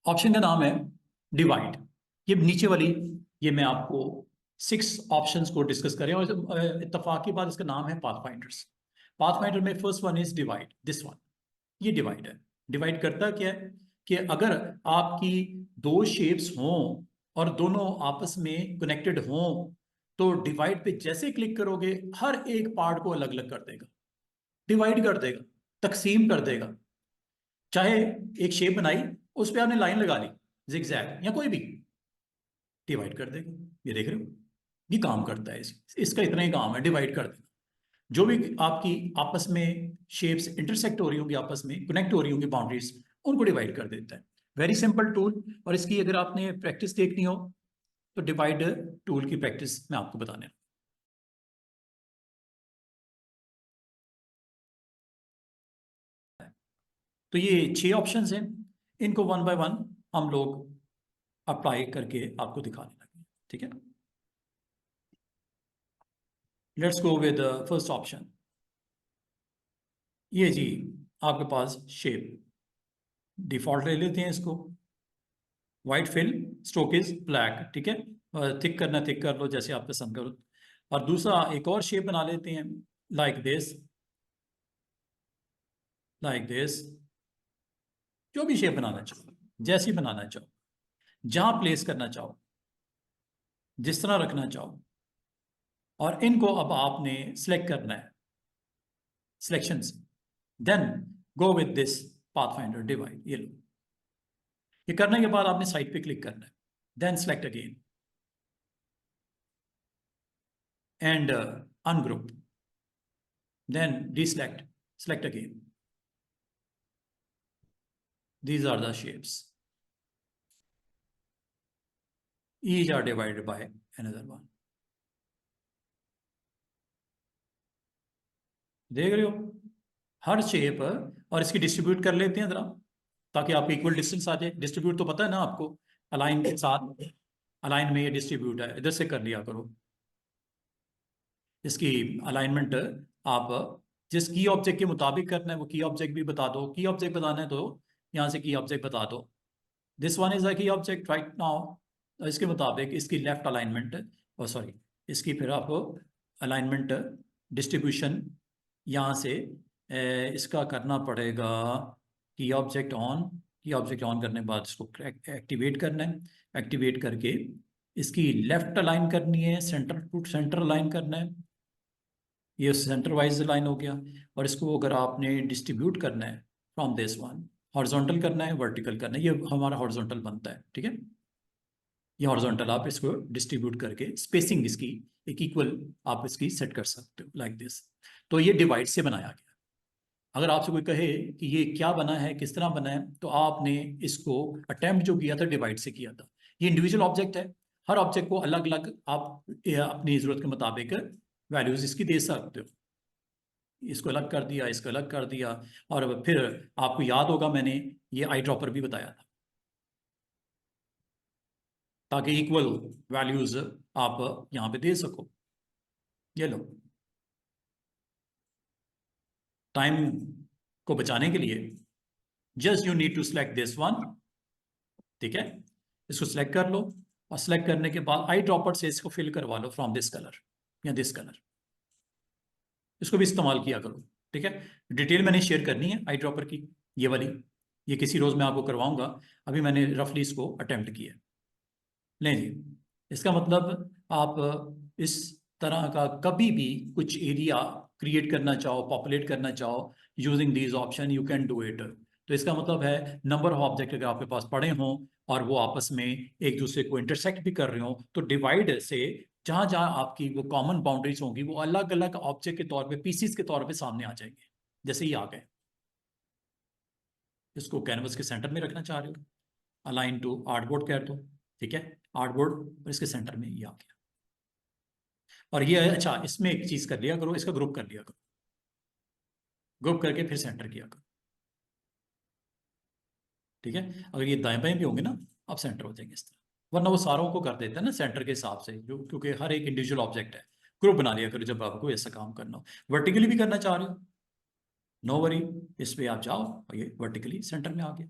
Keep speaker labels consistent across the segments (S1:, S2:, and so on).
S1: Option का नाम है डिवाइड। ये नीचे वाली, ये मैं आपको 6 ऑप्शंस को डिस्कस करें और इत्तेफाक की बात इसका नाम है पाथफाइंडर्स। पाथफाइंडर में first one is divide, this one. ये डिवाइड है। डिवाइड करता क्या है कि अगर आपकी दो शेप्स हों और दोनों आपस में कनेक्टेड हों तो डिवाइड पे जैसे क्लिक करोगे हर एक पार्ट को अलग अलग कर देगा, डिवाइड कर देगा, तकसीम कर देगा। चाहे एक शेप बनाई, उस पर आपने लाइन लगा ली जिगजैग या कोई भी, डिवाइड कर देगा। ये देख रहे हो, ये काम करता है। इसका इतना ही काम है, डिवाइड कर देना। जो भी आपकी आपस में शेप्स इंटरसेक्ट हो रही होंगी, आपस में कनेक्ट हो रही होंगी बाउंड्रीज, उनको डिवाइड कर देता है। Very simple tool. और इसकी अगर आपने प्रैक्टिस देखनी हो तो डिवाइड टूल की प्रैक्टिस मैं आपको बताने। तो ये 6 ऑप्शंस हैं, इनको वन बाय वन हम लोग अप्लाई करके आपको दिखाने लगे। ठीक है, let's go with first option. ये जी आपके पास शेप डिफॉल्ट ले लेते हैं इसको, white fill, stroke is black. ठीक है, थिक करना थिक कर लो जैसे आप पसंद करो। और दूसरा एक और शेप बना लेते हैं, लाइक दिस, लाइक दिस। जो भी शेप बनाना चाहो, जैसी बनाना चाहो, जहां प्लेस करना चाहो, जिस तरह रखना चाहो। और इनको अब आपने सिलेक्ट करना है सिलेक्शन से, then go with this pathfinder divide. ये लो, ये करने के बाद आपने साइड पे क्लिक करना है, then select again and ungroup, then deselect, select again. These are the shapes. Each are divided by another one. देख रहे हो हर शेप, और इसकी डिस्ट्रीब्यूट कर लेते हैं जरा ताकि आपको इक्वल डिस्टेंस आ जाए। डिस्ट्रीब्यूट तो पता है ना आपको, अलाइन के साथ, अलाइन में ये डिस्ट्रीब्यूट है, इधर से कर लिया करो। इसकी अलाइनमेंट आप जिस की ऑब्जेक्ट के मुताबिक करना है वो की ऑब्जेक्ट भी बता दो। की ऑब्जेक्ट बताना है तो यहाँ से की ऑब्जेक्ट बता दो। दिस वन इज अ की ऑब्जेक्ट राइट नाउ। इसके मुताबिक इसकी लेफ्ट अलाइनमेंट, और सॉरी इसकी फिर आपको अलाइनमेंट डिस्ट्रीब्यूशन यहाँ से इसका करना पड़ेगा। की ऑब्जेक्ट ऑन, की ऑब्जेक्ट ऑन करने के बाद इसको एक्टिवेट करना है। एक्टिवेट करके इसकी लेफ्ट अलाइन करनी है, सेंटर टू सेंटर अलाइन करना है। ये सेंटर वाइज लाइन हो गया। और इसको अगर आपने डिस्ट्रीब्यूट करना है फ्रॉम दिस वन, हॉरिजॉन्टल करना है, वर्टिकल करना है, ये हमारा हॉरिजॉन्टल बनता है। ठीक है, ये हॉरिजॉन्टल आप इसको डिस्ट्रीब्यूट करके स्पेसिंग इसकी एक इक्वल आप इसकी सेट कर सकते हो, लाइक दिस। तो ये डिवाइड से बनाया गया। अगर आपसे कोई कहे कि ये क्या बना है, किस तरह बना है, तो आपने इसको अटेम्प्ट जो किया था डिवाइड से किया था। ये इंडिविजुअल ऑब्जेक्ट है, हर ऑब्जेक्ट को अलग अलग आप अपनी ज़रूरत के मुताबिक वैल्यूज इसकी दे सकते हो। इसको अलग कर दिया, इसको अलग कर दिया। और फिर आपको याद होगा मैंने ये आई ड्रॉपर भी बताया था, ताकि इक्वल वैल्यूज आप यहां पे दे सको। ये लो, टाइम को बचाने के लिए just you need to select this one. ठीक है, इसको सिलेक्ट कर लो और सिलेक्ट करने के बाद आई ड्रॉपर से इसको फिल करवा लो फ्रॉम दिस कलर या दिस कलर। इसको भी इस्तेमाल किया करो। ठीक है, डिटेल मैंने शेयर करनी है आई ड्रॉपर की, ये वाली, ये किसी रोज मैं आपको करवाऊंगा। अभी मैंने रफली इसको अटेम्प्ट किया। लें जी, इसका मतलब आप इस तरह का कभी भी कुछ एरिया क्रिएट करना चाहो, पॉपुलेट करना चाहो, using these option you can do it. तो इसका मतलब है नंबर ऑफ ऑब्जेक्ट अगर आपके पास पड़े हों और वो आपस में एक दूसरे को इंटरसेक्ट भी कर रहे हो, तो डिवाइड से जहां जहां आपकी वो कॉमन बाउंड्रीज होंगी वो अलग अलग ऑब्जेक्ट के तौर पे, पीसीस के तौर पे सामने आ जाएंगे। जैसे ही आ गए, इसको कैनवस के सेंटर में रखना चाह रहे हो, अलाइन टू आर्टबोर्ड कह दो। ठीक है, आर्टबोर्ड और इसके सेंटर में ये आ गया। और ये अच्छा, इसमें एक चीज कर लिया करो, इसका ग्रुप कर लिया करो, ग्रुप करके फिर सेंटर किया करो। ठीक है, अगर ये दाएं बाएं भी होंगे ना, अब सेंटर हो जाएंगे इस तरह। वरना वो सारों को कर देता है ना सेंटर के हिसाब से, जो क्योंकि हर एक इंडिविजुअल ऑब्जेक्ट है। ग्रुप बना लिया करो जब आपको ऐसा काम करना हो। वर्टिकली भी करना चाह रहे हो, नो वरी, इस पे आप जाओ और ये वर्टिकली सेंटर में आ गया।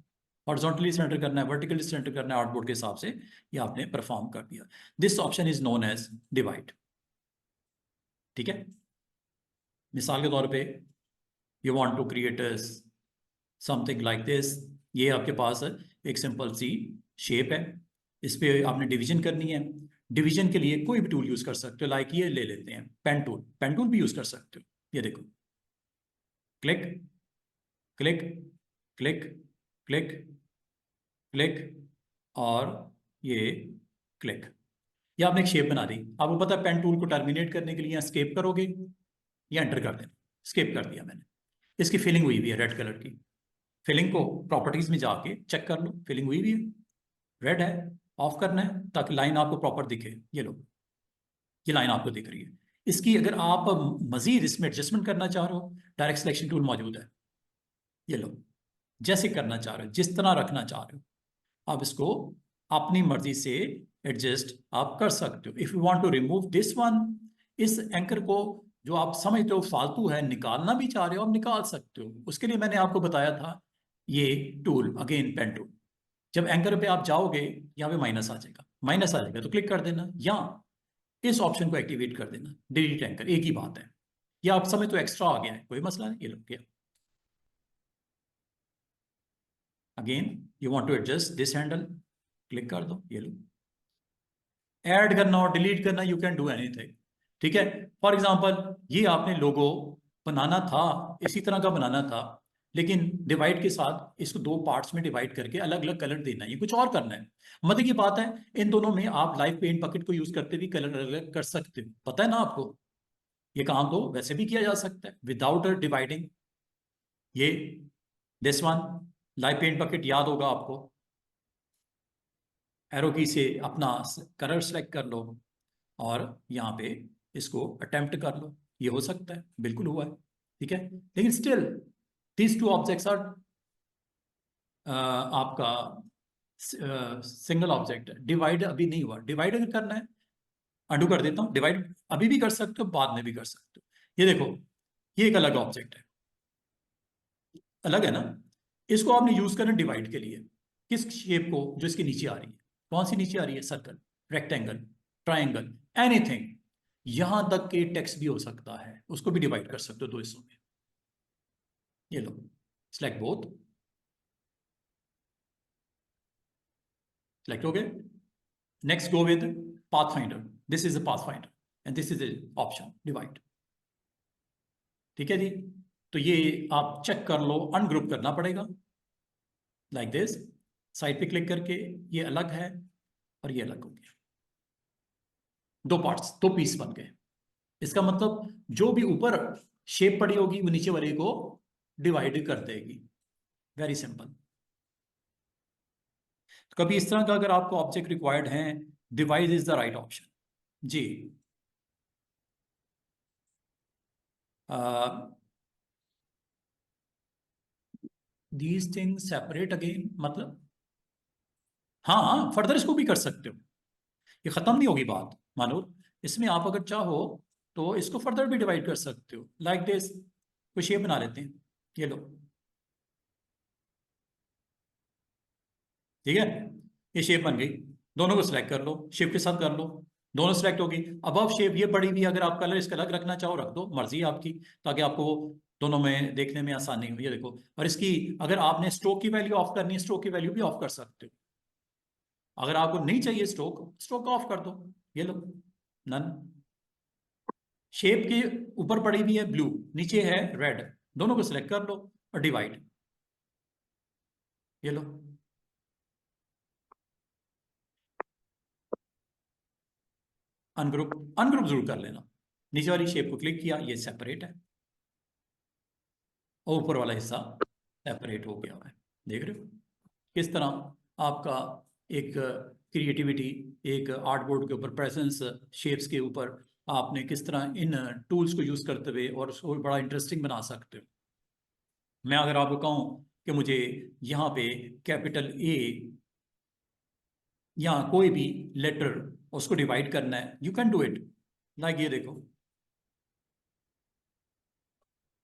S1: हॉरिजॉन्टली सेंटर करना है, वर्टिकली सेंटर करना है आउटपुट के हिसाब से, ये आपने परफॉर्म कर दिया। This option is known as divide. ठीक है, मिसाल के तौर पे you want to create something like this. ये आपके पास एक सिंपल सी शेप है, इस पे आपने डिवीजन करनी है। डिवीजन के लिए कोई भी टूल यूज कर सकते हो, लाइक ये ले लेते हैं पेन टूल, पेन टूल भी यूज कर सकते हो। ये देखो, click click click click click और ये क्लिक, ये आपने एक शेप बना दी। आपको पता है पेन टूल को टर्मिनेट करने के लिए यहाँ स्केप करोगे या एंटर कर देना। स्केप कर दिया मैंने, इसकी फिलिंग हुई हुई है रेड कलर की। फिलिंग को प्रॉपर्टीज में जाके चेक कर लो, फिलिंग हुई हुई है, रेड है। ऑफ करना है ताकि लाइन आपको प्रॉपर दिखे। ये लो, ये लाइन आपको दिख रही है। इसकी अगर आप मजीद इसमें एडजस्टमेंट करना चाह रहे हो, डायरेक्ट सिलेक्शन टूल मौजूद है। ये लो, जैसे करना चाह रहे हो, जिस तरह रखना चाह रहे हो, आप इसको अपनी मर्जी से एडजस्ट आप कर सकते हो। If you want to remove this one, इस एंकर को जो आप समझते हो फालतू है, निकालना भी चाह रहे हो, आप निकाल सकते हो। उसके लिए मैंने आपको बताया था ये टूल, अगेन पेन टूल। जब एंकर पे आप जाओगे, यहाँ पे माइनस आ जाएगा, माइनस आ जाएगा तो क्लिक कर देना, या इस ऑप्शन को एक्टिवेट कर देना, डिलीट एंकर, एक ही बात है। या आप समझ तो एक्स्ट्रा आ गया है, कोई मसला नहीं, ये लग गया। Again you want to adjust this handle, click कर दो, ये लो। ऐड करना और डिलीट करना, यू कैन डू एनीथिंग। ठीक है, फॉर एग्जांपल ये आपने लोगो बनाना था, इसी तरह का बनाना था, लेकिन डिवाइड के साथ इसको दो पार्ट्स में डिवाइड करके अलग अलग कलर देना है, ये कुछ और करना है। मजे की बात है, इन दोनों में आप लाइव पेंट बकेट को यूज करते भी कलर अलग अलग कर सकते हो, पता है ना आपको। ये काम तो वैसे भी किया जा सकता है विदाउट डिवाइडिंग। ये this one live paint bucket याद होगा आपको, एरो की से अपना कलर सेलेक्ट कर लो और यहाँ पे इसको अटेम्प्ट कर लो। ये हो सकता है, बिल्कुल हुआ है, ठीक है। लेकिन still these two objects are आपका सिंगल ऑब्जेक्ट है। डिवाइड अभी नहीं हुआ, डिवाइड अगर करना है अंडू कर देता हूँ। डिवाइड अभी भी कर सकते हो, बाद में भी कर सकते हो। ये देखो, ये एक अलग ऑब्जेक्ट है, अलग है ना। इसको आपने यूज करना डिवाइड के लिए, किस शेप को, जो इसके नीचे आ रही है। कौन सी नीचे आ रही है? Circle, rectangle, triangle, anything. यहां तक के टेक्स्ट भी हो सकता है, उसको भी डिवाइड कर सकते हो दो हिस्सों में। ये लो, सिलेक्ट बोथ, सिलेक्ट हो गए। Next go with pathfinder, this is a pathfinder and this is option divide. ठीक है जी, तो ये आप चेक कर लो, अनग्रुप करना पड़ेगा लाइक दिस। साइड पे क्लिक करके ये अलग है और ये अलग हो गया, दो पार्ट्स, दो पीस बन गए। इसका मतलब जो भी ऊपर शेप पड़ी होगी वो नीचे वाले को डिवाइड कर देगी। Very simple. कभी इस तरह का अगर आपको ऑब्जेक्ट रिक्वायर्ड है, divide is the right option जी। दीज थिंग्स सेपरेट अगेन मतलब, हाँ फर्दर इसको भी कर सकते हो, ये खत्म नहीं होगी बात। मानो इसमें आप अगर चाहो तो इसको फर्दर भी डिवाइड कर सकते हो, लाइक दिस। कोई शेप बना लेते हैं, ये लो, ठीक है, ये शेप बन गई। दोनों को सिलेक्ट कर लो, शेप के साथ कर लो, दोनों सिलेक्ट होगी। अब शेप ये पड़ी हुई, अगर आप कलर इसका अलग रखना चाहो रख दो, मर्जी है आपकी, ताकि आपको दोनों में देखने में आसानी हो। ये देखो, और इसकी अगर आपने स्ट्रोक की वैल्यू ऑफ करनी है, स्ट्रोक की वैल्यू भी ऑफ कर सकते हो। अगर आपको नहीं चाहिए स्ट्रोक, स्ट्रोक ऑफ कर दो, ये लो, नन। शेप के ऊपर पड़ी हुई है ब्लू, नीचे है रेड, दोनों को सिलेक्ट कर लो और डिवाइड, ये लो। अनग्रुप, अनग्रुप जरूर कर लेना। नीचे वाली शेप को क्लिक किया, ये सेपरेट है, और ऊपर वाला हिस्सा सेपरेट हो गया है। देख रहे हो किस तरह आपका एक क्रिएटिविटी, एक आर्टबोर्ड के ऊपर प्रेजेंस, शेप्स के ऊपर आपने किस तरह इन टूल्स को यूज करते हुए और उसको बड़ा इंटरेस्टिंग बना सकते हो। मैं अगर आपको कहूँ कि मुझे यहाँ पे कैपिटल ए या कोई भी लेटर उसको डिवाइड करना है, you can do it. Like ये देखो,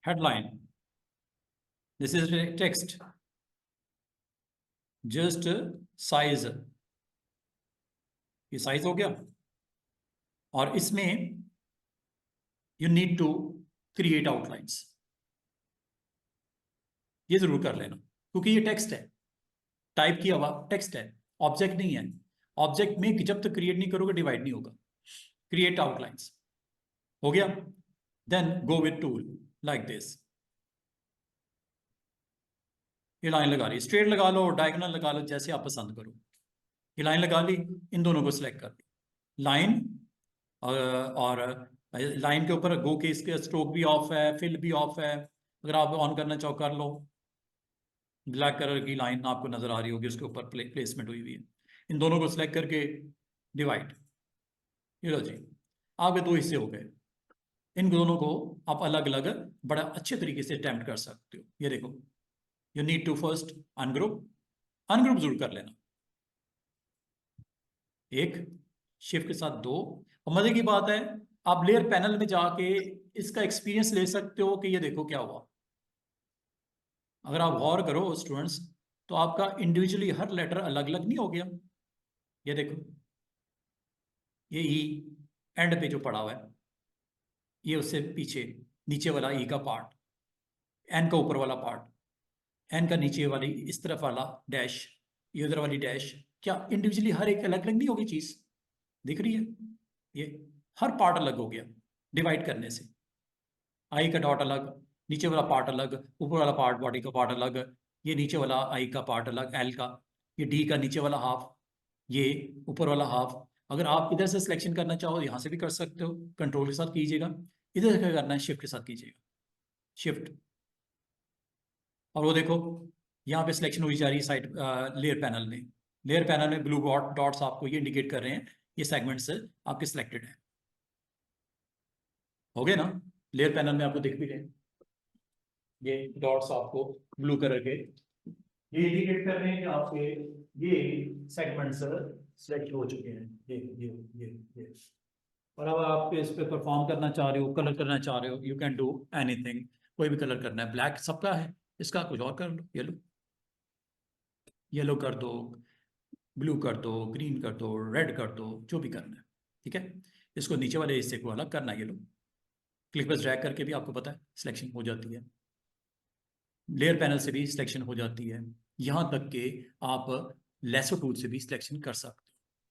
S1: headline, this is text, just size, size साइज हो गया, और इसमें you need to create outlines, ये जरूर कर लेना क्योंकि ये टेक्स्ट है, टाइप किया हुआ टेक्स्ट है, ऑब्जेक्ट नहीं है। ऑब्जेक्ट में जब तक क्रिएट नहीं करोगे डिवाइड नहीं होगा। क्रिएट आउटलाइंस हो गया, then go with tool like this. ये लाइन लगा ली, स्ट्रेट लगा लो, डायगोनल लगा लो, जैसे आप पसंद करो। ये लाइन लगा ली, इन दोनों को सिलेक्ट कर ली, लाइन और लाइन के ऊपर गो के इसके स्ट्रोक भी ऑफ है, फिल भी ऑफ है, अगर आप ऑन करना चाहो कर लो। ब्लैक कलर की लाइन आपको नजर आ रही होगी, उसके ऊपर प्लेसमेंट हुई हुई है। इन दोनों को सिलेक्ट करके डिवाइड, ये लो जी, आगे दो हिस्से हो गए। इन दोनों को आप अलग अलग बड़ा अच्छे तरीके से अटेम्प्ट कर सकते हो। ये देखो, you need to first ungroup, ungroup जरूर कर लेना, एक शिफ्ट के साथ दो। और मजे की बात है, आप लेयर पैनल में जाके इसका एक्सपीरियंस ले सकते हो कि ये देखो क्या हुआ। अगर आप गौर करो स्टूडेंट्स, तो आपका इंडिविजुअली हर लेटर अलग अलग नहीं हो गया। ये देखो, ये ई एंड पे जो पड़ा हुआ है, ये उससे पीछे नीचे वाला ई का पार्ट, एन का ऊपर वाला पार्ट, एन का नीचे वाली इस तरफ वाला डैश, ये उधर वाली डैश, क्या इंडिविजुअली हर एक अलग अलग नहीं होगी चीज, दिख रही है? ये हर पार्ट अलग हो गया डिवाइड करने से। आई का डॉट अलग, नीचे वाला पार्ट अलग, ऊपर वाला पार्ट बॉडी का पार्ट अलग, ये नीचे वाला आई का पार्ट अलग एल का, ये डी का नीचे वाला हाफ, ये ऊपर वाला हाफ। अगर आप इधर से सिलेक्शन करना चाहो यहाँ से भी कर सकते हो, कंट्रोल के साथ कीजिएगा। इधर से क्या करना है, शिफ्ट के साथ कीजिएगा, शिफ्ट। और वो देखो, यहाँ पे सिलेक्शन हुई जा रही है साइड लेयर पैनल में। लेयर पैनल में ब्लू डॉट्स आपको ये इंडिकेट कर रहे हैं ये सेगमेंट्स आपके सिलेक्टेड हैं। हो गए ना? लेयर पैनल में आपको दिख भी रहे हैं ये डॉट्स आपको ब्लू कलर के, ये इंडिकेट कर रहे हैं कि आपके ये सेगमेंट्स सिलेक्ट हो चुके हैं। ये और अब आप इस पे परफॉर्म करना चाह रहे हो, कलर करना चाह रहे हो, यू कैन डू एनीथिंग। कोई भी कलर करना है, ब्लैक सबका है, इसका कुछ और कर लो, येलो कर दो, ब्लू कर दो, ग्रीन कर दो, रेड कर दो, जो भी करना है। ठीक है, इसको नीचे वाले हिस्से को अलग करना है, ये लो क्लिक बस ड्रैग करके भी आपको पता है सिलेक्शन हो जाती है, लेयर पैनल से भी सिलेक्शन हो जाती है, यहाँ तक कि आप लेसो टूल से भी सिलेक्शन कर सकते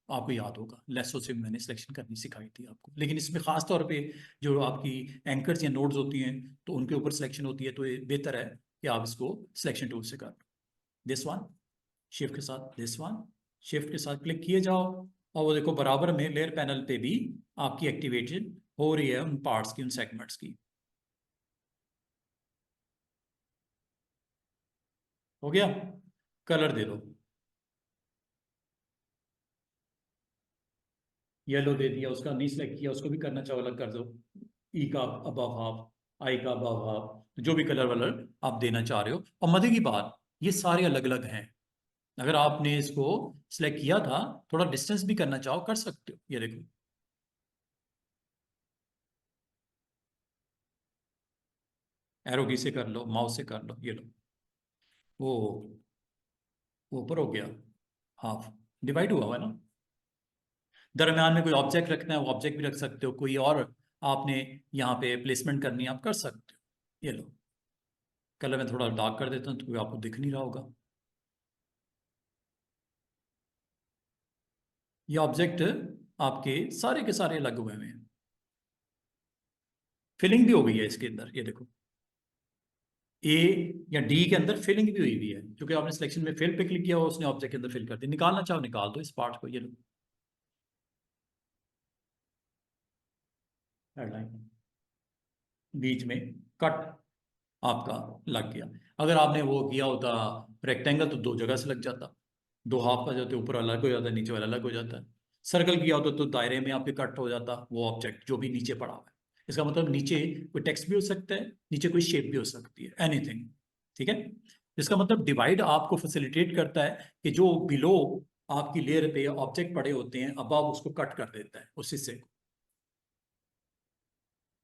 S1: हो। आपको याद होगा लेसो से मैंने सिलेक्शन करनी सिखाई थी आपको, लेकिन इसमें खास तौर पे जो आपकी एंकर्स या नोड्स होती हैं तो उनके ऊपर सिलेक्शन होती है, तो ये बेहतर है कि आप इसको सिलेक्शन टूल से कर लो। दिस वन शिफ्ट के साथ, दिस वन शिफ्ट के साथ क्लिक किए जाओ, और वो देखो बराबर में लेयर पैनल पे भी आपकी एक्टिवेशन हो रही है उन पार्ट्स की, उन सेगमेंट्स की। हो गया? कलर दे दो, येलो दे दिया, उसका नहीं सिलेक्ट किया, उसको भी करना चाहो अलग कर दो, ई का अबव हाफ, आई का अबव हाफ, जो भी कलर वलर आप देना चाह रहे हो। और मजे की बात, ये सारे अलग अलग हैं। अगर आपने इसको सिलेक्ट किया था, थोड़ा डिस्टेंस भी करना चाहो कर सकते हो। ये देखो, एरो की से कर लो, माउस से कर लो, ये लो, वो ऊपर हो गया हाफ, डिवाइड हुआ हुआ है ना। दरम्यान में कोई ऑब्जेक्ट रखना है, वो ऑब्जेक्ट भी रख सकते हो, कोई और आपने यहाँ पे प्लेसमेंट करनी है आप कर सकते हो। ये लो, कलर मैं थोड़ा डार्क कर देता हूँ तो आपको दिख नहीं रहा होगा। ये ऑब्जेक्ट आपके सारे के सारे लगे हुए हैं, फिलिंग भी हो गई है इसके अंदर, ये देखो ए या डी के अंदर फिलिंग भी हुई है, क्योंकि आपने सिलेक्शन में फिल पे क्लिक किया हो, उसने ऑब्जेक्ट के अंदर फिल कर दिया। निकालना चाहो निकाल दो इस पार्ट को, ये लो हेडलाइन बीच में कट आपका लग गया। अगर आपने वो किया होता रेक्टेंगल तो दो जगह से लग जाता, दो हाफ का जाते, ऊपर अलग हो जाता है, नीचे वाला अलग हो जाता है। सर्कल किया होता तो दायरे में आपके कट हो जाता वो ऑब्जेक्ट जो भी नीचे पड़ा हुआ है। इसका मतलब नीचे कोई टेक्स्ट भी हो सकता है, नीचे कोई शेप भी हो सकती है, एनीथिंग। ठीक है, इसका मतलब डिवाइड आपको फैसिलिटेट करता है कि जो बिलो आपकी लेयर पे ऑब्जेक्ट पड़े होते हैं, अब आप उसको कट कर देता है उस हिस्से को।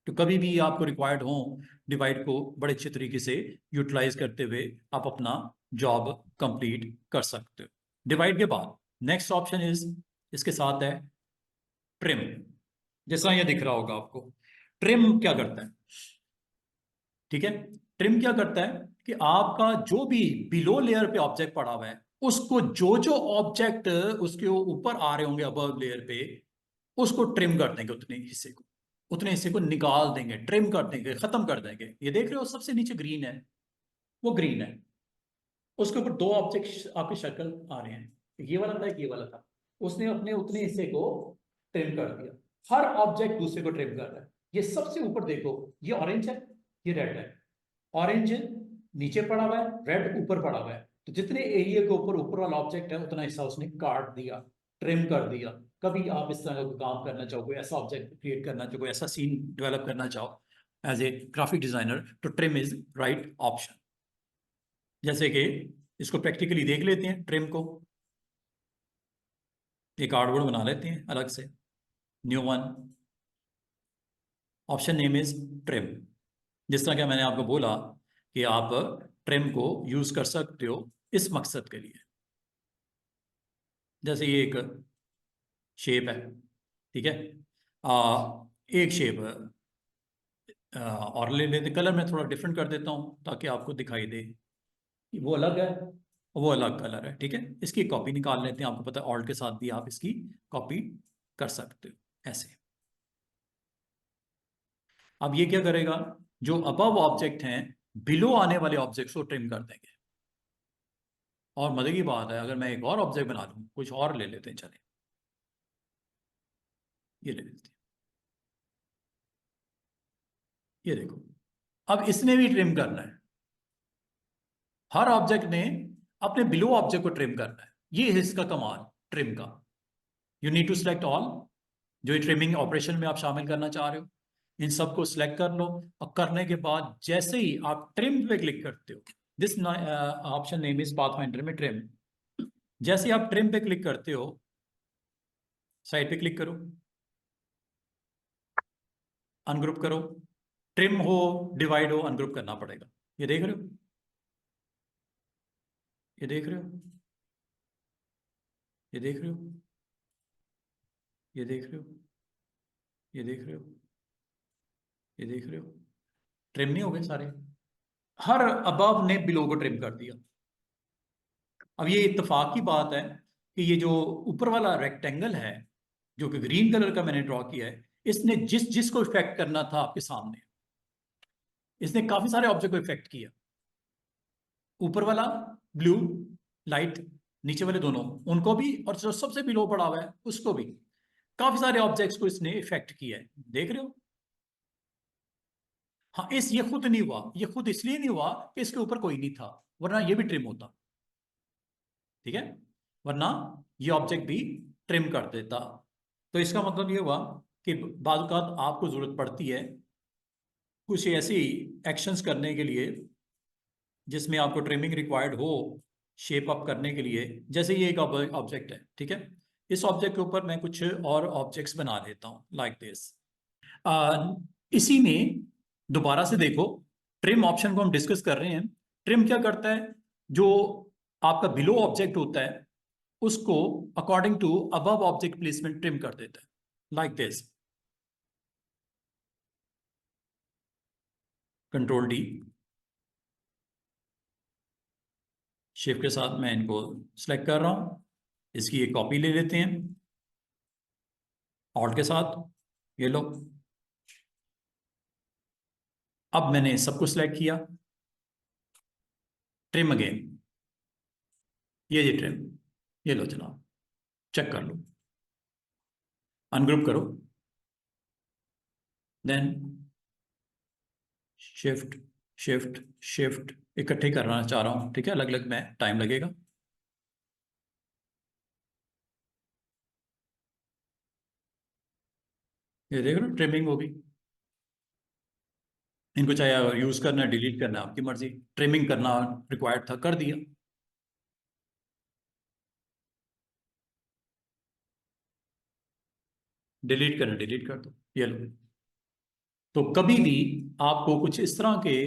S1: तो कभी भी आपको रिक्वायर्ड हो डिवाइड को बड़े अच्छे तरीके से यूटिलाइज करते हुए आप अपना जॉब कंप्लीट कर सकते हो। डिवाइड के बाद नेक्स्ट ऑप्शन इज, इसके साथ है ट्रिम। जैसा ये दिख रहा होगा आपको, ट्रिम क्या करता है, ठीक है। ट्रिम क्या करता है कि आपका जो भी बिलो लेयर पे ऑब्जेक्ट पड़ा हुआ है, उसको जो जो ऑब्जेक्ट उसके ऊपर आ रहे होंगे अबव लेयर पे, उसको ट्रिम कर देंगे, उतने हिस्से को निकाल देंगे, ट्रिम कर देंगे, खत्म कर देंगे। ये देख रहे हो सबसे नीचे ग्रीन है, वो ग्रीन है, उसके ऊपर दो ऑब्जेक्ट आपकी शक्ल आ रहे हैं, ये वाला था, एक ये वाला था। उसने अपने उतने हिस्से को ट्रिम कर दिया। हर ऑब्जेक्ट दूसरे को ट्रिम कर रहा है। ये सबसे ऊपर देखो, ये ऑरेंज है, ये रेड है। ऑरेंज नीचे पड़ा हुआ है, रेड ऊपर पड़ा हुआ है। तो जितने एरिया के ऊपर ऊपर वाला ऑब्जेक्ट है, उतना हिस्सा उसने काट दिया, ट्रिम कर दिया। कभी आप इस तरह का काम करना चाहो, कोई ऐसा ऑब्जेक्ट क्रिएट करना चाहो, कोई ऐसा सीन डेवलप करना चाहो एज ए ग्राफिक डिजाइनर, तो ट्रिम इज राइट ऑप्शन। जैसे कि इसको प्रैक्टिकली देख लेते हैं, ट्रिम को एक कार्डबोर्ड बना लेते हैं अलग से, new one, option name is trim. जिस तरह का मैंने आपको बोला कि आप ट्रिम को यूज कर सकते हो इस मकसद के लिए। जैसे ये एक शेप है, ठीक है, एक शेप और ले लेते, कलर मैं थोड़ा डिफरेंट कर देता हूँ ताकि आपको दिखाई दे। वो अलग है, वो अलग कलर है, ठीक है। इसकी कॉपी निकाल लेते हैं, आपको पता है ऑल्ट के साथ भी आप इसकी कॉपी कर सकते हो ऐसे। अब ये क्या करेगा, जो अबव ऑब्जेक्ट हैं बिलो आने वाले ऑब्जेक्ट्स को ट्रिम कर देंगे। और मजे की बात है, अगर मैं एक और ऑब्जेक्ट बना लूं, कुछ और ले लेते हैं, चले ये ले लेते हैं, ये देखो, अब इसने भी ट्रिम करना है। हर ऑब्जेक्ट ने अपने बिलो ऑब्जेक्ट को ट्रिम करना है। ये है इसका कमाल ट्रिम का। You need to select all, जो ट्रिमिंग ऑपरेशन में आप शामिल करना चाह रहे हो, इन सबको सिलेक्ट कर लो। और करने के बाद जैसे ही आप ट्रिम पे क्लिक करते हो, this option name is pathfinder में ट्रिम। जैसे ही आप ट्रिम पे क्लिक करते हो, साइड पे क्लिक करो, अनग्रुप करो, ट्रिम हो डिवाइड हो, अनग्रुप करना पड़ेगा। ये देख रहे हो, ये देख रहे हो, ये देख रहे हो, ये देख रहे हो, ये देख रहे हो, ये देख रहे हो, ट्रिम नहीं हो गए सारे, हर अबव ने बिलो को ट्रिम कर दिया। अब ये इत्तेफाक की बात है कि ये जो ऊपर वाला रेक्टेंगल है, जो कि ग्रीन कलर का मैंने ड्रॉ किया है, इसने जिस जिसको इफेक्ट करना था आपके सामने, इसने काफी सारे ऑब्जेक्ट को इफेक्ट किया। ऊपर वाला ब्लू लाइट, नीचे वाले दोनों, उनको भी, और जो सबसे बिलो पड़ा हुआ है उसको भी। काफी सारे ऑब्जेक्ट्स को इसने इफेक्ट किया है, देख रहे हो। हाँ, इस ये खुद नहीं हुआ, ये खुद इसलिए नहीं हुआ कि इसके ऊपर कोई नहीं था, वरना ये भी ट्रिम होता, ठीक है, वरना ये ऑब्जेक्ट भी ट्रिम कर देता। तो इसका मतलब ये हुआ कि बाद औक़ात आपको जरूरत पड़ती है कुछ ऐसी एक्शंस करने के लिए जिसमें आपको ट्रिमिंग रिक्वायर्ड हो शेप अप करने के लिए। जैसे ये एक ऑब्जेक्ट है, ठीक है, इस ऑब्जेक्ट के ऊपर मैं कुछ और ऑब्जेक्ट्स बना देता हूँ लाइक दिस। इसी में दोबारा से देखो, ट्रिम ऑप्शन को हम डिस्कस कर रहे हैं। ट्रिम क्या करता है, जो आपका बिलो ऑब्जेक्ट होता है उसको according to above object placement trim कर देता है, like this. Control D, shift के साथ मैं इनको सेलेक्ट कर रहा हूं, इसकी एक कॉपी ले लेते हैं ऑल्ट के साथ, ये लो। अब मैंने सबको सिलेक्ट किया, ट्रिम अगेन, ये जी ट्रिम, ये लो जनाब, चेक कर लो, अनग्रुप करो, देन शिफ्ट शिफ्ट शिफ्ट, इकट्ठे करना चाह रहा हूं, ठीक है, अलग अलग में टाइम लगेगा। ये देख लो ट्रिमिंग होगी। इनको चाहे यूज करना डिलीट करना आपकी मर्जी, ट्रिमिंग करना रिक्वायर्ड था, कर दिया। डिलीट करना डिलीट कर दो, ये लो। तो कभी भी आपको कुछ इस तरह के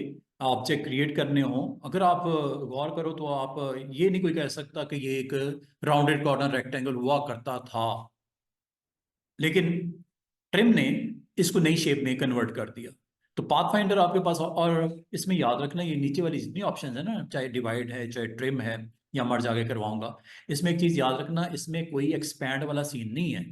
S1: ऑब्जेक्ट क्रिएट करने हो, अगर आप गौर करो तो आप ये नहीं कोई कह सकता कि ये एक राउंडेड कॉर्नर रेक्टेंगल हुआ करता था, लेकिन ट्रिम ने इसको नई शेप में कन्वर्ट कर दिया। तो पाथफाइंडर आपके पास, और इसमें याद रखना ये नीचे वाली जितनी ऑप्शन है ना, चाहे डिवाइड है चाहे ट्रिम है या मर्ज आगे करवाऊंगा, इसमें एक चीज याद रखना, इसमें कोई एक्सपैंड वाला सीन नहीं है।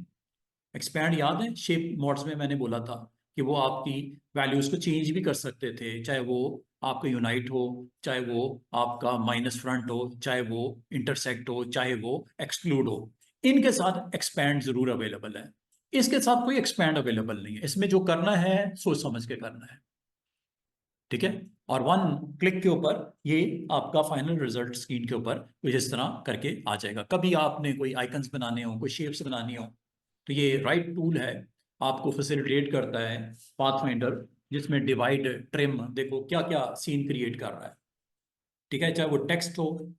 S1: एक्सपैंड याद है शेप मोड्स में मैंने बोला था कि वो आपकी वैल्यूज को चेंज भी कर सकते थे, चाहे वो आपका यूनाइट हो, चाहे वो आपका माइनस फ्रंट हो, चाहे वो इंटरसेक्ट हो, चाहे वो एक्सक्लूड हो। इनके साथ एक्सपैंड जरूर अवेलेबल है, इसके साथ कोई एक्सपैंड अवेलेबल नहीं है। इसमें जो करना है सोच समझ के करना है, ठीक है। और वन क्लिक के ऊपर ये आपका फाइनल रिजल्ट स्क्रीन के ऊपर कुछ इस तरह करके आ जाएगा। कभी आपने कोई आइकन्स बनाने हो, कोई शेप्स बनानी हो, तो ये राइट टूल है, आपको फैसिलिटेट करता है पाथफाइंडर, जिसमें डिवाइड ट्रिम देखो क्या क्या सीन क्रिएट कर रहा है, ठीक है। चाहे वो टेक्स्ट हो,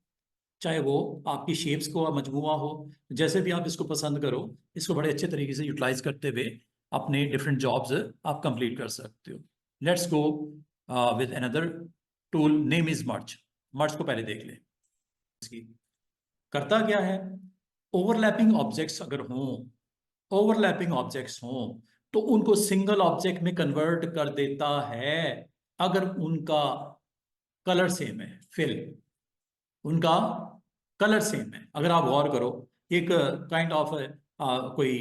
S1: चाहे वो आपकी शेप्स को मजमुआ हो, जैसे भी आप इसको पसंद करो, इसको बड़े अच्छे तरीके से यूटिलाइज करते हुए अपने डिफरेंट जॉब्स आप कंप्लीट कर सकते हो। Let's go with another tool, name is merge. Merge को पहले देख ले, इसकी करता क्या है। ओवरलैपिंग ऑब्जेक्ट्स अगर हों, ओवरलैपिंग ऑब्जेक्ट्स हों तो उनको सिंगल ऑब्जेक्ट में कन्वर्ट कर देता है, अगर उनका कलर सेम है, फिल उनका कलर सेम है। अगर आप गौर करो, एक काइंड ऑफ कोई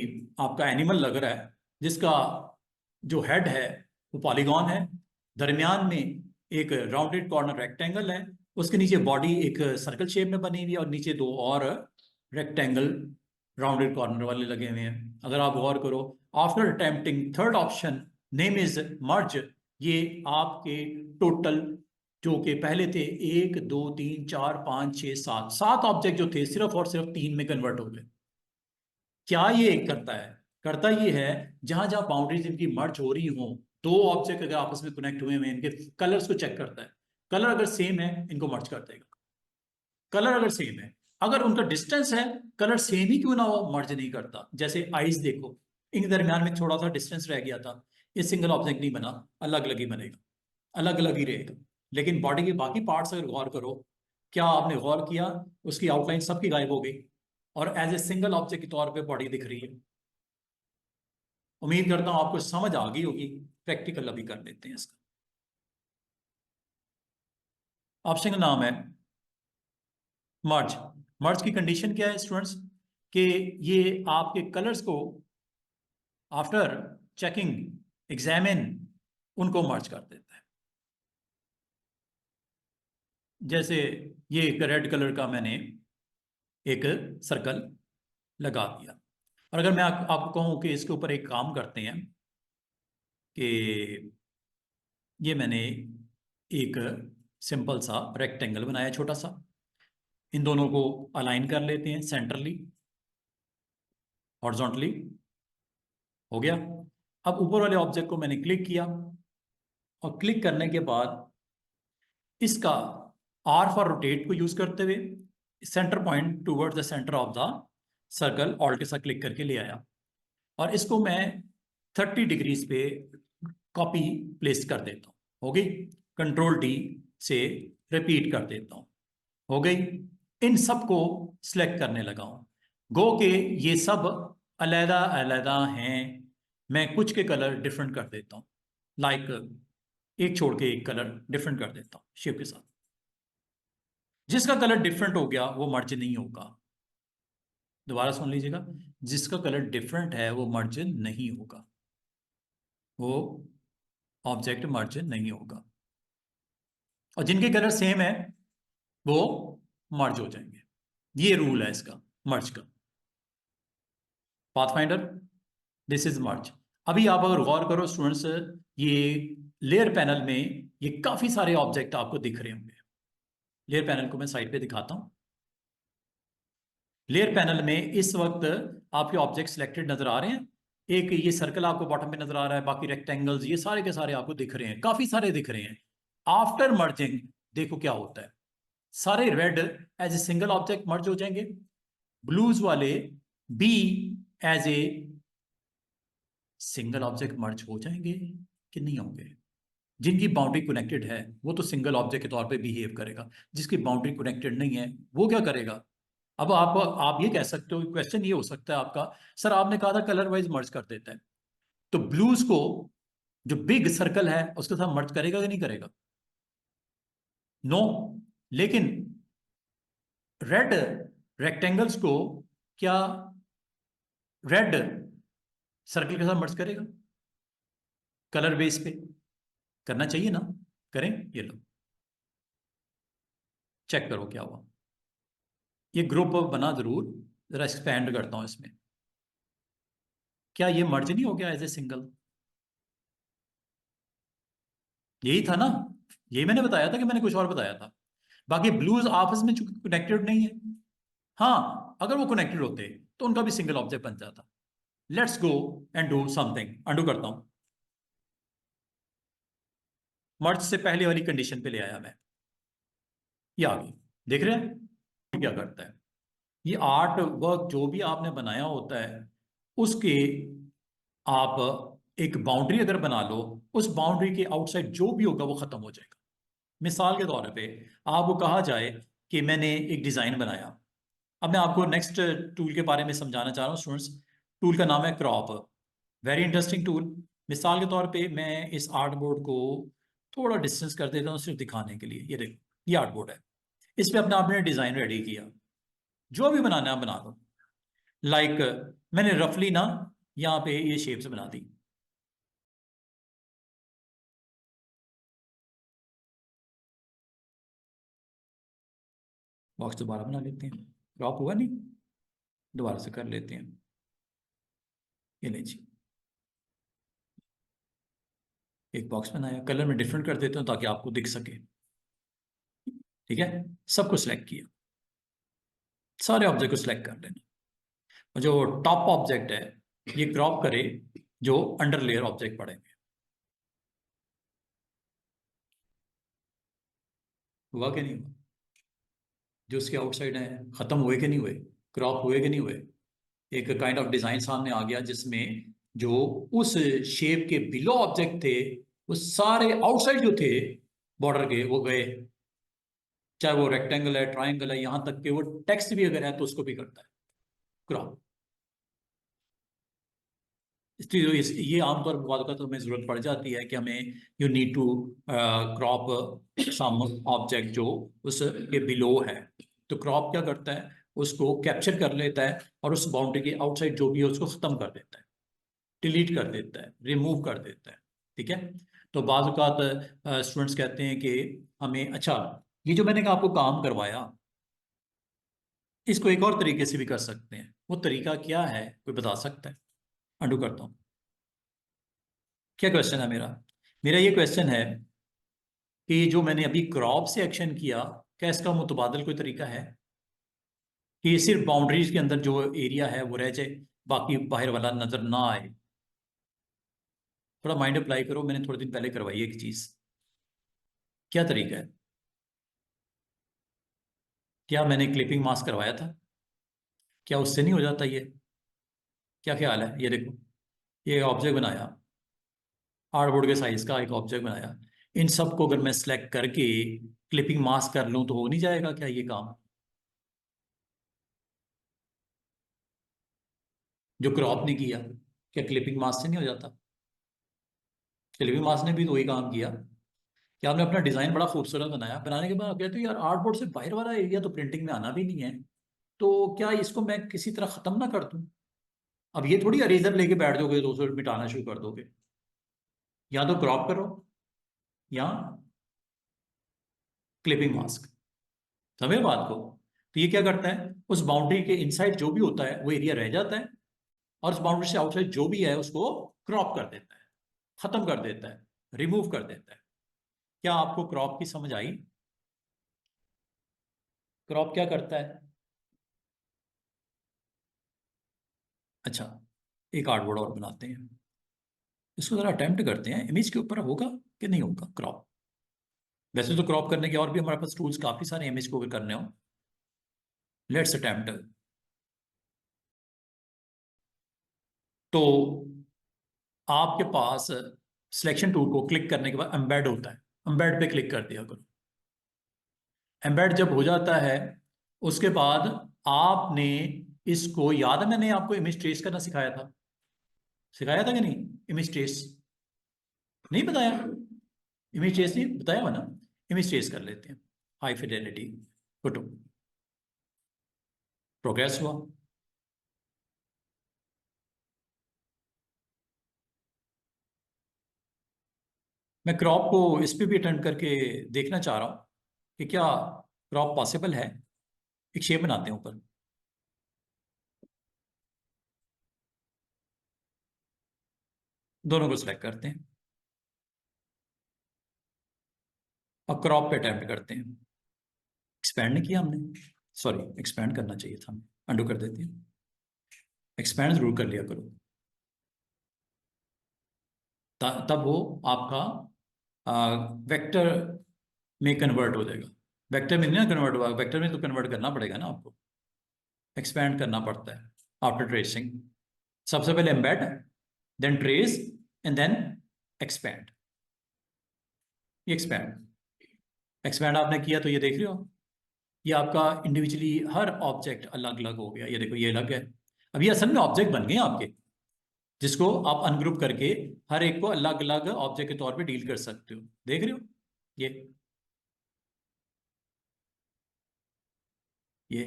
S1: आपका एनिमल लग रहा है, जिसका जो हेड है वो पॉलीगॉन है, दरमियान में एक राउंडेड कॉर्नर रेक्टेंगल है, उसके नीचे बॉडी एक सर्कल शेप में बनी हुई है और नीचे दो और रेक्टेंगल राउंडेड कॉर्नर वाले लगे हुए हैं। अगर आप गौर करो, after attempting third option name is मर्ज, ये आपके टोटल जो कि पहले थे 1 2 3 4 5 6 7 7 ऑब्जेक्ट जो थे, सिर्फ और सिर्फ 3 में कन्वर्ट हो गए। क्या ये करता है? करता ये है, जहां जहां बाउंड्रीज इनकी मर्ज हो रही हो, दो ऑब्जेक्ट अगर आपस में कनेक्ट हुए हैं, इनके कलर्स को चेक करता है। कलर अगर सेम है इनको मर्ज कर देगा, कलर अगर सेम है। अगर उनका डिस्टेंस है, कलर सेम ही क्यों ना हो, मर्ज नहीं करता। जैसे आइज देखो, इनके दरमियान में थोड़ा सा डिस्टेंस रह गया था, ये सिंगल ऑब्जेक्ट नहीं बना, अलग अलग ही बनेगा, अलग अलग ही रहेगा। लेकिन बॉडी के बाकी पार्ट्स अगर गौर करो, क्या आपने गौर किया, उसकी आउटलाइन सबकी गायब हो गई और एज ए सिंगल ऑब्जेक्ट के तौर पे बॉडी दिख रही है। उम्मीद करता हूं आपको समझ आ गई होगी। प्रैक्टिकल अभी कर लेते हैं इसका। ऑप्शन का नाम है मर्ज। मर्ज की कंडीशन क्या है स्टूडेंट्स, कि ये आपके कलर्स को आफ्टर चेकिंग एग्जामिन उनको मर्ज कर देता है। जैसे ये एक रेड कलर का मैंने एक सर्कल लगा दिया, और अगर मैं आपको कहूं कि इसके ऊपर एक काम करते हैं कि ये मैंने एक सिंपल सा रेक्टेंगल बनाया छोटा सा, इन दोनों को अलाइन कर लेते हैं सेंटरली, हॉरिजॉन्टली, हो गया। अब ऊपर वाले ऑब्जेक्ट को मैंने क्लिक किया, और क्लिक करने के बाद इसका आर फॉर रोटेट को यूज करते हुए centre point towards the centre of the circle alt के साथ क्लिक करके ले आया, और इसको मैं 30 डिग्रीज पे कॉपी प्लेस कर देता हूँ। हो गई, कंट्रोल डी से रिपीट कर देता हूँ, हो गई। इन सब को सिलेक्ट करने लगा हूँ, गो के ये सब अलहदा अलहदा हैं, मैं कुछ के कलर डिफरेंट कर देता हूँ, लाइक एक छोड़ के एक कलर डिफरेंट कर देता हूँ शेप के साथ। जिसका कलर डिफरेंट हो गया वो मर्ज नहीं होगा। दोबारा सुन लीजिएगा, जिसका कलर डिफरेंट है वो मर्ज नहीं होगा, वो ऑब्जेक्ट मर्ज नहीं होगा। और जिनके कलर सेम है वो मर्ज हो जाएंगे। ये रूल है इसका, मर्ज का। Pathfinder, this is merge. अभी आप अगर गौर करो स्टूडेंट्स, ये लेयर पैनल में ये काफी सारे ऑब्जेक्ट आपको दिख रहे होंगे। लेयर पैनल को मैं साइड पे दिखाता हूं। लेयर पैनल में इस वक्त आपके ऑब्जेक्ट सिलेक्टेड नजर आ रहे हैं। एक ये सर्कल आपको बॉटम पे नजर आ रहा है, बाकी रेक्टेंगल्स ये सारे के सारे आपको दिख रहे हैं, काफी सारे दिख रहे हैं। आफ्टर मर्जिंग देखो क्या होता है, सारे red as a single object merge हो जाएंगे, ब्लूज वाले बी as a single object merge हो जाएंगे, कि नहीं होंगे? जिनकी बाउंड्री कनेक्टेड है वो तो सिंगल ऑब्जेक्ट के तौर पे बिहेव करेगा, जिसकी बाउंड्री कनेक्टेड नहीं है वो क्या करेगा? अब आप ये कह सकते हो, क्वेश्चन ये हो सकता है आपका, सर आपने कहा था कलर वाइज मर्ज कर देता है, तो ब्लूज को जो बिग सर्कल है उसके साथ मर्ज करेगा कि नहीं करेगा? नो। लेकिन रेड रेक्टेंगल्स को क्या रेड सर्कल के साथ मर्ज करेगा? कलर बेस पे करना चाहिए ना? करें? ये लो, चेक करो क्या हुआ। ये ग्रुप बना जरूर, जरा एक्सपैंड करता हूं इसमें। क्या ये मर्ज नहीं हो गया एज ए सिंगल? यही था ना, यही मैंने बताया था कि मैंने कुछ और बताया था? बाकी ब्लूज आपस में चूंकि कनेक्टेड नहीं है, हाँ अगर वो कनेक्टेड होते तो उनका भी सिंगल ऑब्जेक्ट बन जाता। Let's go and do something, undo करता हूं। मर्ज से पहले वाली कंडीशन पे ले आया मैं, ये आ गई। देख रहे हैं क्या करता है? ये आर्ट वर्क जो भी आपने बनाया होता है उसके आप एक बाउंड्री अगर बना लो, उस बाउंड्री के आउटसाइड जो भी होगा वो खत्म हो जाएगा। मिसाल के तौर पे आपको कहा जाए कि मैंने एक डिजाइन बनाया। अब मैं आपको नेक्स्ट टूल के बारे में समझाना चाह रहा हूँ स्टूडेंट्स। टूल का नाम है क्रॉप। Very interesting tool. मिसाल के तौर पे मैं इस आर्ट बोर्ड को थोड़ा डिस्टेंस कर देता हूँ सिर्फ दिखाने के लिए। ये देखो, ये आर्ट बोर्ड है, इस पे अपने आपने डिजाइन रेडी किया, जो भी बनाना है आप बना दो। लाइक मैंने रफली ना यहाँ पे ये शेप्स बना दी। बॉक्स दोबारा बना लेते हैं, क्रॉप हुआ नहीं, दोबारा से कर लेते हैं। ये नहीं जी, एक बॉक्स बनाया, कलर में डिफरेंट कर देते हूँ ताकि आपको दिख सके। ठीक है, सबको सिलेक्ट किया, सारे ऑब्जेक्ट को सिलेक्ट कर लेना, और जो टॉप ऑब्जेक्ट है ये क्रॉप करे जो अंडर लेयर ऑब्जेक्ट पड़ेंगे। हुआ कि नहीं हुआ? जो उसके आउटसाइड है खत्म हुए कि नहीं हुए? क्रॉप हुए कि नहीं हुए? एक काइंड ऑफ डिजाइन सामने आ गया जिसमें जो उस शेप के बिलो ऑब्जेक्ट थे वो सारे आउटसाइड जो थे बॉर्डर के वो गए। चाहे वो रेक्टेंगल है, ट्राइंगल है, यहां तक कि वो टेक्स्ट भी अगर है तो उसको भी करता है क्रॉप। इसलिए ये आमतौर पर बाद तो हमें जरूरत पड़ जाती है कि हमें you need to crop some object जो उसके बिलो है। तो क्रॉप क्या करता है, उसको कैप्चर कर लेता है और उस बाउंड्री के आउटसाइड जो भी है उसको खत्म कर देता है, डिलीट कर देता है, रिमूव कर देता है। ठीक है। तो बाज़ औक़ात स्टूडेंट्स कहते हैं कि हमें, अच्छा ये जो मैंने आपको काम करवाया इसको एक और तरीके से भी कर सकते हैं, वो तरीका क्या है कोई बता सकता है? अंडू करता हूँ। क्या क्वेश्चन है मेरा? मेरा ये क्वेश्चन है कि जो मैंने अभी क्रॉप से एक्शन किया, क्या इसका मुतबादल कोई तरीका है कि सिर्फ बाउंड्रीज के अंदर जो एरिया है वो रह जाए, बाकी बाहर वाला नजर ना आए? थोड़ा माइंड अप्लाई करो, मैंने थोड़े दिन पहले करवाई एक चीज। क्या तरीका है? क्या मैंने क्लिपिंग मास्क करवाया था? क्या उससे नहीं हो जाता ये? क्या ख्याल है? ये देखो, ये ऑब्जेक्ट बनाया, हार्डबोर्ड के साइज का एक ऑब्जेक्ट बनाया, इन सब को अगर मैं सेलेक्ट करके क्लिपिंग मास्क कर लूं तो हो नहीं जाएगा क्या ये काम? जो क्रॉप ने किया, क्या क्लिपिंग मास्क से नहीं हो जाता? क्लिपिंग मास्क ने भी तो वही काम किया कि आपने अपना डिजाइन बड़ा खूबसूरत बनाया, बनाने के बाद आप कहते हो यार आर्टबोर्ड से बाहर वाला एरिया तो प्रिंटिंग में आना भी नहीं है, तो क्या इसको मैं किसी तरह खत्म ना कर दूं? अब ये थोड़ी अरेजर लेके बैठ जाओगे तो उसे मिटाना शुरू कर दोगे। या तो क्रॉप करो या क्लिपिंग मास्क। समझे बात को? तो ये क्या करता है, उस बाउंड्री के इनसाइड जो भी होता है वो एरिया रह जाता है, और उस बाउंड्री से आउटसाइड जो भी है उसको क्रॉप कर देता है, खत्म कर देता है, रिमूव कर देता है। क्या आपको क्रॉप की समझ आई? क्रॉप क्या करता है? अच्छा, एक कार्डबोर्ड और बनाते हैं, इसको जरा अटेम्प्ट करते हैं, इमेज के ऊपर होगा कि नहीं होगा क्रॉप? वैसे तो क्रॉप करने के और भी हमारे पास टूल्स काफी सारे, इमेज को अगर करने हो। Let's attempt. तो आपके पास सिलेक्शन टूल को क्लिक करने के बाद एम्बेड होता है, एम्बेड पे क्लिक कर दिया करो। एम्बेड जब हो जाता है उसके बाद आपने इसको, याद है मैंने आपको इमेज ट्रेस करना सिखाया था, सिखाया था कि नहीं? इमेज ट्रेस नहीं बताया? इमेज ट्रेस नहीं बताया हुआ ना? इमेज ट्रेस कर लेते हैं। हाई फिडेलिटी फोटो, प्रोग्रेस हुआ। मैं क्रॉप को इस पे भी अटेम्प्ट करके देखना चाह रहा हूँ कि क्या क्रॉप पॉसिबल है। एक शेप बनाते हैं ऊपर, दोनों को सिलेक्ट करते हैं और क्रॉप पे अटेम्प्ट करते हैं। एक्सपैंड नहीं किया हमने, सॉरी एक्सपैंड करना चाहिए था हमें, अंडू कर देते हैं। एक्सपैंड जरूर कर लिया करो, तब वो आपका वेक्टर में कन्वर्ट हो जाएगा। वेक्टर में नहीं ना कन्वर्ट हुआ, वेक्टर में तो कन्वर्ट करना पड़ेगा ना आपको, एक्सपैंड करना पड़ता है आफ्टर ट्रेसिंग। सबसे पहले embed, then trace and then expand. ये एक्सपैंड आपने किया तो ये देख रहे हो, ये आपका इंडिविजुअली हर ऑब्जेक्ट अलग अलग हो गया। ये देखो ये अलग है। अब ये असल में ऑब्जेक्ट बन गए आपके, जिसको आप अनग्रुप करके हर एक को अलग अलग ऑब्जेक्ट के तौर पे डील कर सकते हो। देख रहे हो ये ये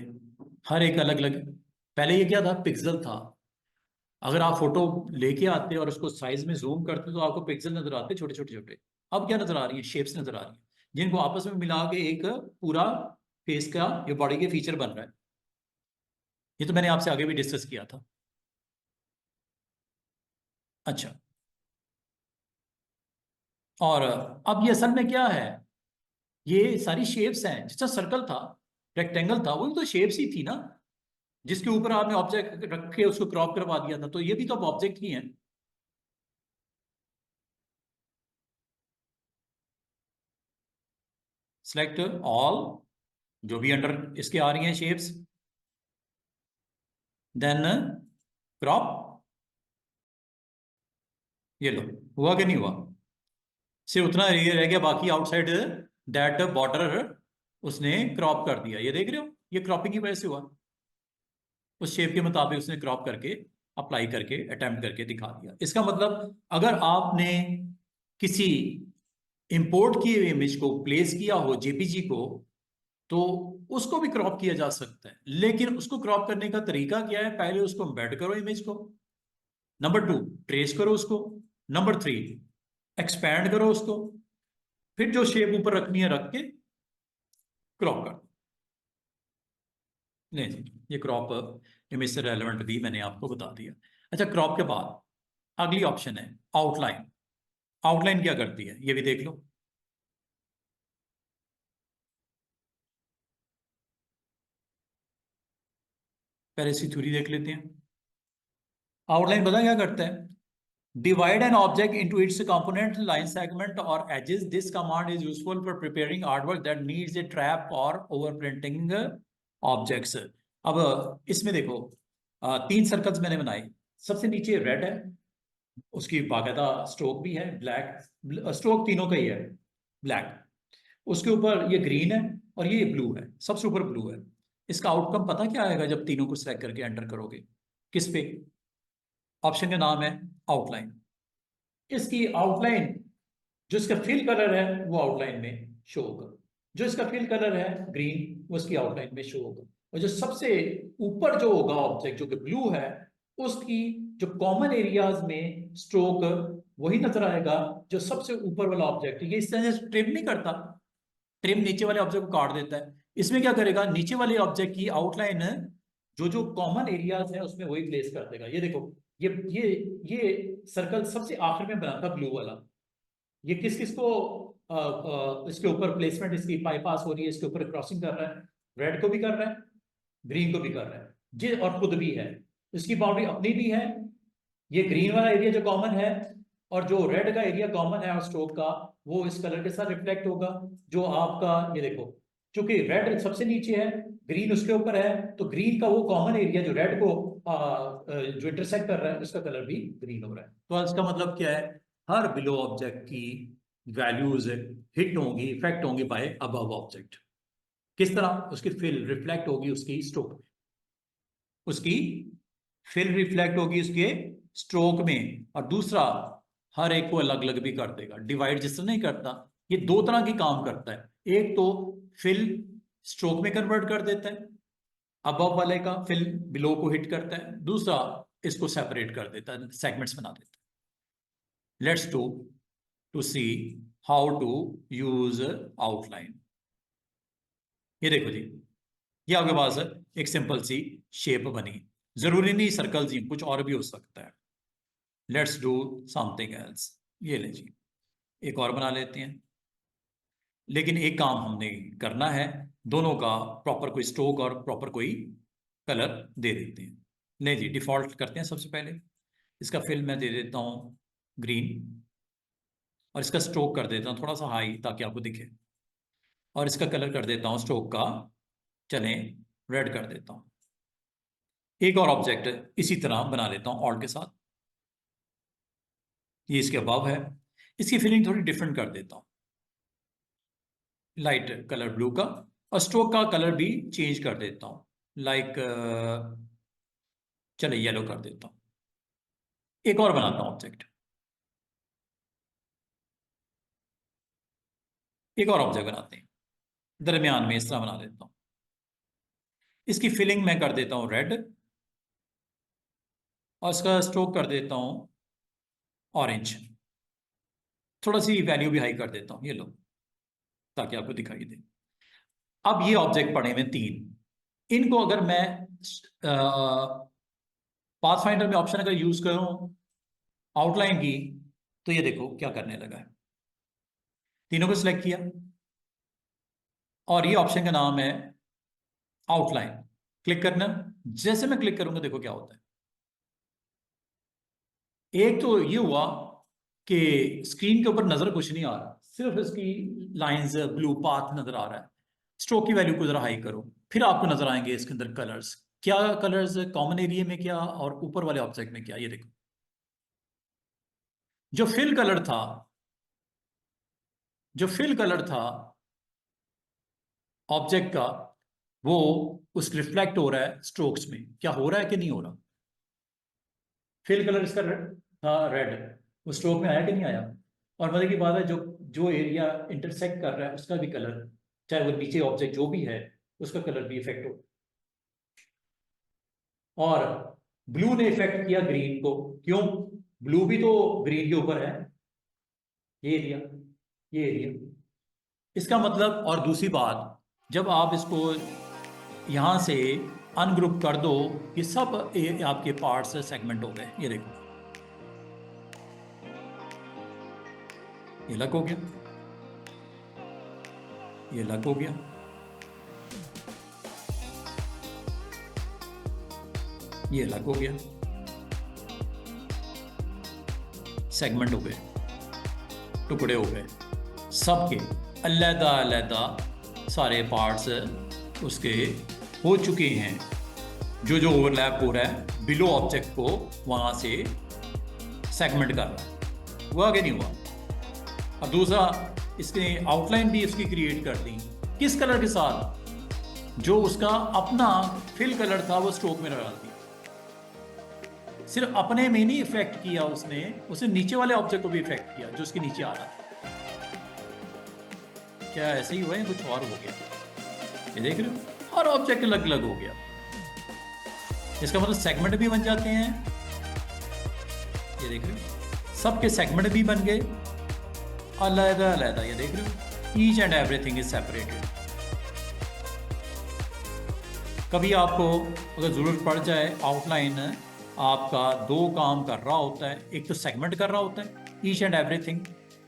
S1: हर एक अलग अलग। पहले ये क्या था, पिक्सल था। अगर आप फोटो लेके आते और उसको साइज में जूम करते तो आपको पिक्सल नजर आते छोटे छोटे छोटे। अब क्या नजर आ रही है? शेप्स नजर आ रही है, जिनको आपस में मिला के एक पूरा फेस का, ये बॉडी के फीचर बन रहा है। ये तो मैंने आपसे आगे भी डिस्कस किया था। अच्छा, और अब ये असल में क्या है, ये सारी शेप्स हैं। जैसा सर्कल था, रेक्टेंगल था, वो भी तो शेप्स ही थी ना, जिसके ऊपर आपने ऑब्जेक्ट रख के उसको क्रॉप करवा दिया था। तो ये भी तो अब ऑब्जेक्ट ही है। सिलेक्ट ऑल, जो भी अंडर इसके आ रही हैं शेप्स, देन क्रॉप। ये लो, हुआ कि नहीं हुआ? सिर्फ उतना रह गया, बाकी आउटसाइड दैट बॉर्डर उसने क्रॉप कर दिया। ये देख रहे हो, ये क्रॉपिंग की वजह से हुआ। उस शेप के मुताबिक उसने क्रॉप करके, अप्लाई करके, अटेम्प्ट करके दिखा दिया। इसका मतलब अगर आपने किसी इंपोर्ट किए हुए इमेज को प्लेस किया हो जेपीजी को, तो उसको भी क्रॉप किया जा सकता है। लेकिन उसको क्रॉप करने का तरीका क्या है? पहले उसको एम्बेड करो इमेज को, नंबर 2 ट्रेस करो उसको, नंबर 3 एक्सपैंड करो उसको, फिर जो शेप ऊपर रखनी है रख के क्रॉप कर। नहीं जी, ये क्रॉप इमेज से रेलेवेंट भी मैंने आपको बता दिया। अच्छा, क्रॉप के बाद अगली ऑप्शन है आउटलाइन। आउटलाइन क्या करती है ये भी देख लो। पहले इसकी थ्योरी देख लेते हैं। आउटलाइन पता क्या करता है? Divide an object into its component, line segment, or edges. This command is useful for preparing artwork that needs a trap or overprinting objects. अब इसमें देखो, 3 सर्कल्स मैंने बनाए। सबसे नीचे रेड है, उसकी बाकायदा स्ट्रोक भी है, ब्लैक स्ट्रोक तीनों का ही है, ब्लैक। उसके ऊपर ये ग्रीन है और ये ब्लू है, सबसे ऊपर ब्लू है। इसका आउटकम पता क्या आएगा जब तीनों को सेलेक्ट करके एंटर करोगे? किस पे? ऑप्शन का नाम है आउटलाइन। इसकी आउटलाइन, जो इसका फिल कलर है वो आउटलाइन में शो होगा। जो इसका फिल कलर है ग्रीन, वो इसकी आउटलाइन में शो होगा। और जो सबसे ऊपर जो होगा ऑब्जेक्ट, जो कि ब्लू है, उसकी जो कॉमन एरियाज में स्ट्रोक वही नजर आएगा जो सबसे ऊपर वाला ऑब्जेक्ट है। ये इस तरह से ट्रिम नहीं करता, ट्रिम नीचे वाले ऑब्जेक्ट को काट देता है। इसमें क्या करेगा, नीचे वाले ऑब्जेक्ट की आउटलाइन जो जो कॉमन एरियाज है उसमें वही प्लेस कर देगा। ये देखो, ये ये ये सर्कल सबसे आखिर में बना था ब्लू वाला। ये किस किस को इसके ऊपर प्लेसमेंट, इसकी बाईपास हो रही है, इसके ऊपर क्रॉसिंग कर रहा है। रेड को भी कर रहा है, ग्रीन को भी कर रहा है जी, और खुद भी है। इसकी बाउंड्री अपनी भी है। ये ग्रीन वाला एरिया जो कॉमन है, और जो रेड का एरिया कॉमन है और स्ट्रोक का, वो इस कलर के साथ रिफ्लेक्ट होगा। जो आपका ये देखो, क्योंकि रेड सबसे नीचे है, ग्रीन उसके ऊपर है, तो ग्रीन का वो कॉमन एरिया जो रेड को जो इंटरसेक्ट कर रहा है, उसका कलर भी ग्रीन हो रहा है। तो इसका मतलब क्या है हर बिलो ऑब्जेक्ट की वैल्यूज हिट होंगी, इफेक्ट होंगी बाय अबव ऑब्जेक्ट। किस तरह? उसकी फिल रिफ्लेक्ट होगी उसकी स्ट्रोक में, उसकी फिल रिफ्लेक्ट होगी उसके स्ट्रोक में। और दूसरा, हर एक को अलग अलग भी कर देगा, डिवाइड जिस तरह नहीं करता। ये दो तरह की काम करता है। एक तो फिल स्ट्रोक में कन्वर्ट कर देता है, अबव वाले का फिल बिलो को हिट करता है। दूसरा, इसको सेपरेट कर देता है, सेगमेंट्स बना देता है। Let's do to see how to use outline. ये देखो जी, ये आपके पास एक सिंपल सी शेप बनी। जरूरी नहीं सर्कल्स ही, कुछ और भी हो सकता है। Let's do something else. ये ले जी, एक और बना लेते हैं। लेकिन एक काम हमने करना है, दोनों का प्रॉपर कोई स्ट्रोक और प्रॉपर कोई कलर दे देते हैं। ले जी, डिफॉल्ट करते हैं। सबसे पहले इसका फिल मैं दे देता हूँ ग्रीन, और इसका स्ट्रोक कर देता हूँ थोड़ा सा हाई ताकि आपको दिखे। और इसका कलर कर देता हूँ स्ट्रोक का, चलें, रेड कर देता हूँ। एक और ऑब्जेक्ट इसी तरह बना लेता हूँ ऑल्ट के साथ। ये इसके अबव है, इसकी फिलिंग थोड़ी डिफरेंट कर देता हूँ, लाइट कलर ब्लू का। और स्ट्रोक का कलर भी चेंज कर देता हूँ, लाइक चले येलो कर देता हूँ। एक और बनाता हूँ ऑब्जेक्ट, एक और ऑब्जेक्ट बनाते हैं, दरमियान में इस तरह बना देता हूँ। इसकी फिलिंग मैं कर देता हूँ रेड, और इसका स्ट्रोक कर देता हूँ ऑरेंज। थोड़ा सी वैल्यू भी हाई कर देता हूँ, ये लो, ताकि आपको दिखाई दे। अब ये ऑब्जेक्ट पड़े हुए तीन, इनको अगर मैं पाथफाइंडर में ऑप्शन अगर यूज करूं आउटलाइन की, तो ये देखो क्या करने लगा है। तीनों को सिलेक्ट किया, और ये ऑप्शन का नाम है आउटलाइन। क्लिक करना, जैसे मैं क्लिक करूंगा देखो क्या होता है। एक तो ये हुआ कि स्क्रीन के ऊपर नजर कुछ नहीं आ रहा, सिर्फ इसकी लाइंस ब्लू पाथ नजर आ रहा है। स्ट्रोक की वैल्यू को जरा हाई करो, फिर आपको नजर आएंगे इसके अंदर कलर्स। क्या कलर्स? कॉमन एरिया में क्या और ऊपर वाले ऑब्जेक्ट में क्या, ये देखो। जो फिल कलर था, जो फिल कलर था ऑब्जेक्ट का, वो उस रिफ्लेक्ट हो रहा है स्ट्रोक्स में। क्या हो रहा है कि नहीं हो रहा? फिल कलर इसका था रेड, वो स्ट्रोक में आया कि नहीं आया? और मजे की बात है, जो जो एरिया इंटरसेक्ट कर रहा है उसका भी कलर, चाहे वो नीचे ऑब्जेक्ट जो भी है, उसका कलर भी इफेक्ट हो। और ब्लू ने इफेक्ट किया ग्रीन को, क्यों? ब्लू भी तो ग्रीन के ऊपर है, ये एरिया, ये एरिया। इसका मतलब, और दूसरी बात, जब आप इसको यहां से अनग्रुप कर दो, ये सब आपके पार्ट्स सेगमेंट हो गए। ये देखो, ये अलग हो गया, ये अलग हो गया, ये अलग हो गया, सेगमेंट हो गए, टुकड़े हो गए, सबके अलग अलग सारे पार्ट्स उसके हो चुके हैं। जो जो ओवरलैप हो रहा है बिलो ऑब्जेक्ट को वहां से सेगमेंट कर रहा है, वो आगे नहीं हुआ। और दूसरा, इसने आउटलाइन भी इसकी क्रिएट कर दी, किस कलर के साथ? जो उसका अपना फिल कलर था वो स्ट्रोक में डाल दिया। सिर्फ अपने में नहीं इफेक्ट किया उसने नीचे वाले ऑब्जेक्ट को भी इफेक्ट किया जो उसके नीचे आ रहा था। क्या ऐसे ही हुआ है, कुछ और हो गया? ये देख रहे हो, हर ऑब्जेक्ट अलग अलग हो गया। इसका मतलब सेगमेंट भी बन जाते हैं। ये देख रहे हो, सबके सेगमेंट भी बन गए अलग अलग। ये देख रहे हो, each and everything is separated. कभी आपको अगर ज़रूरत पड़ जाए, आउटलाइन आपका दो काम कर रहा होता है, एक तो सेगमेंट कर रहा होता है each and everything,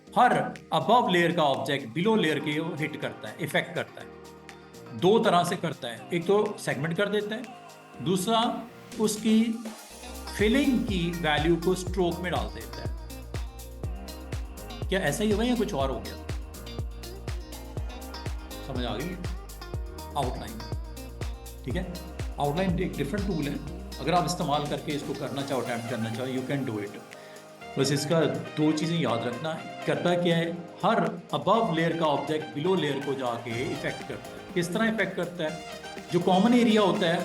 S1: her above layer का ऑब्जेक्ट बिलो लेयर के हिट करता है, इफेक्ट करता है। दो तरह से करता है, एक तो सेगमेंट कर देता है, दूसरा उसकी फिलिंग की वैल्यू को स्ट्रोक में डाल देता है। क्या ऐसा ही हुआ या कुछ और हो गया? समझ आ गई? आउटलाइन, ठीक है। आउटलाइन एक डिफरेंट टूल है, अगर आप इस्तेमाल करके इसको करना चाहो, अटैम्प्ट करना चाहो, यू कैन डू इट। बस इसका दो चीज़ें याद रखना है। करता क्या है, हर अबव लेयर का ऑब्जेक्ट बिलो लेयर को जाके इफेक्ट करता है। किस तरह इफेक्ट करता है, जो कॉमन एरिया होता है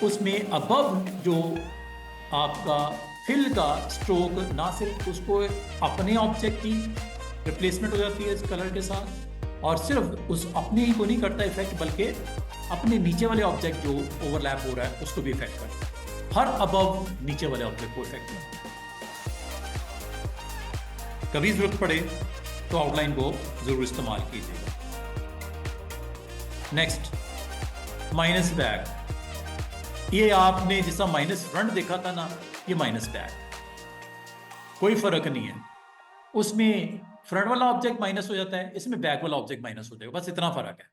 S1: उसमें अबव जो आपका फिल का स्ट्रोक, ना सिर्फ उसको अपने ऑब्जेक्ट की रिप्लेसमेंट हो जाती है इस कलर के साथ, और सिर्फ उस अपने ही को नहीं करता इफेक्ट, बल्कि अपने नीचे वाले ऑब्जेक्ट जो ओवरलैप हो रहा है उसको भी इफेक्ट करता है। हर अबव नीचे वाले ऑब्जेक्ट को इफेक्ट करता है। कभी जरूरत पड़े तो आउटलाइन को जरूर इस्तेमाल कीजिएगा। Next, minus back. ये आपने जैसा माइनस फ्रंट देखा था ना, ये माइनस बैक, कोई फर्क नहीं है। उसमें फ्रंट वाला ऑब्जेक्ट माइनस हो जाता है, इसमें बैक वाला ऑब्जेक्ट माइनस हो जाएगा, बस इतना फर्क है।